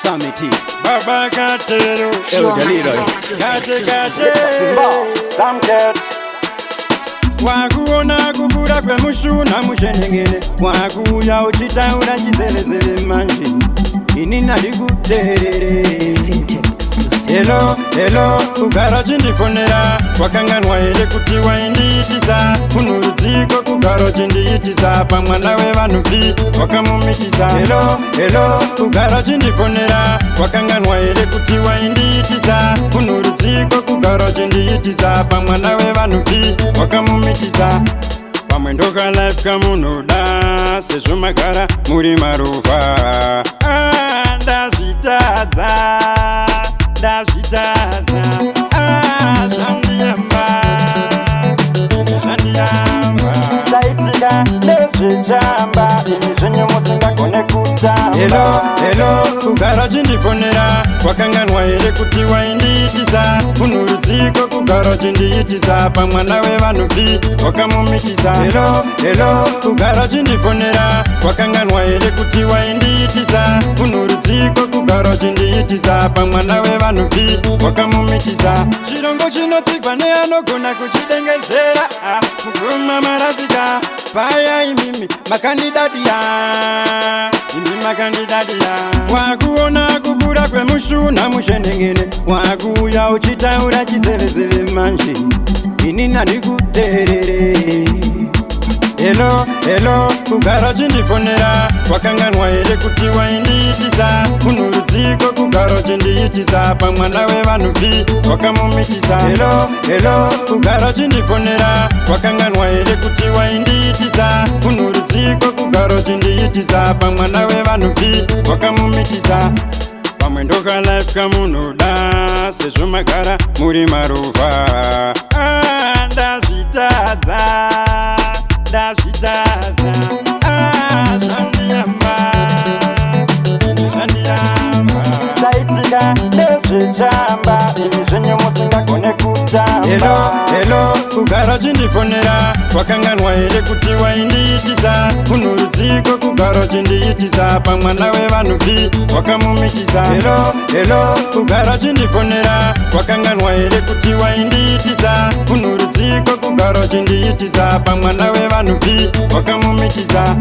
Samiti Baba Gatero Eldeliro Gate Samket Wakuona kukura kwe mushuna mushenengene Wakuya uchitaura chizelezele manje Ini nali kuterere Hello, hello, kugara chindifonera Wakanganwa ele kuti wainditisa Kunurudziko kugara chindiitisa Pamwana wevanhuvi wakamumitisa Hello, hello, kugara chindifonera Wakanganwa ele kuti wainditisa Kunurudziko kugara chindiitisa Pamwana wevanhuvi wakamumitisa Pamwendoka life kamunoda Sezvo magara muri maruva Ndazvitadza Zaitika nezvechamba Ini zvenyu musingagone kutamba Hello, hello, kugara chindifonera Wakanganwa here kuti wainditisa Kunurudziko kugara chindiitisa Pamwana wevanhuvi wakamumitisa Hello, hello, kugara chindifonera Wakanganwa here kuti wainditisa Kunurudziko kugara chindiitisa Pamwana wevanhuvi wakamumitisa Chirongo chinotsigwa neanogona kuchidengezera Muguma marasika Paya imimi makandidadiya Imi makandidadiya Wakuona kukura kwe mushuna mushenengene Wakuya uchitaura chizevezeve manje Ini nani kuterere Hello, hello, kugara chindifonera Wakanganwa here kuti wainditisa Kunurudziko kugara chindiitisa Pamwana wevanhuvi wakamumitisa Hello, hello, kugara chindifonera Wakanganwa here kuti wainditisa Kunurudziko kugara chindiitisa Pamwana wevanhuvi wakamumitisa Pamwendoka life kamunoda Sezvo magara muri maruva Ndazvitadza Zaitika nezvechamba Ini zvenyu musingagone kutamba Hello, hello, kugara chindifonera Wakanganwa here kuti wainditisa Kunurudziko kugara chindiitisa Pamwana wevanhuvi wakamumitisa Hello, hello, kugara chindifonera Wakanganwa here kuti wainditisa Kunurudziko kugara chindiitisa Pamwana wevanhuvi wakamumitisa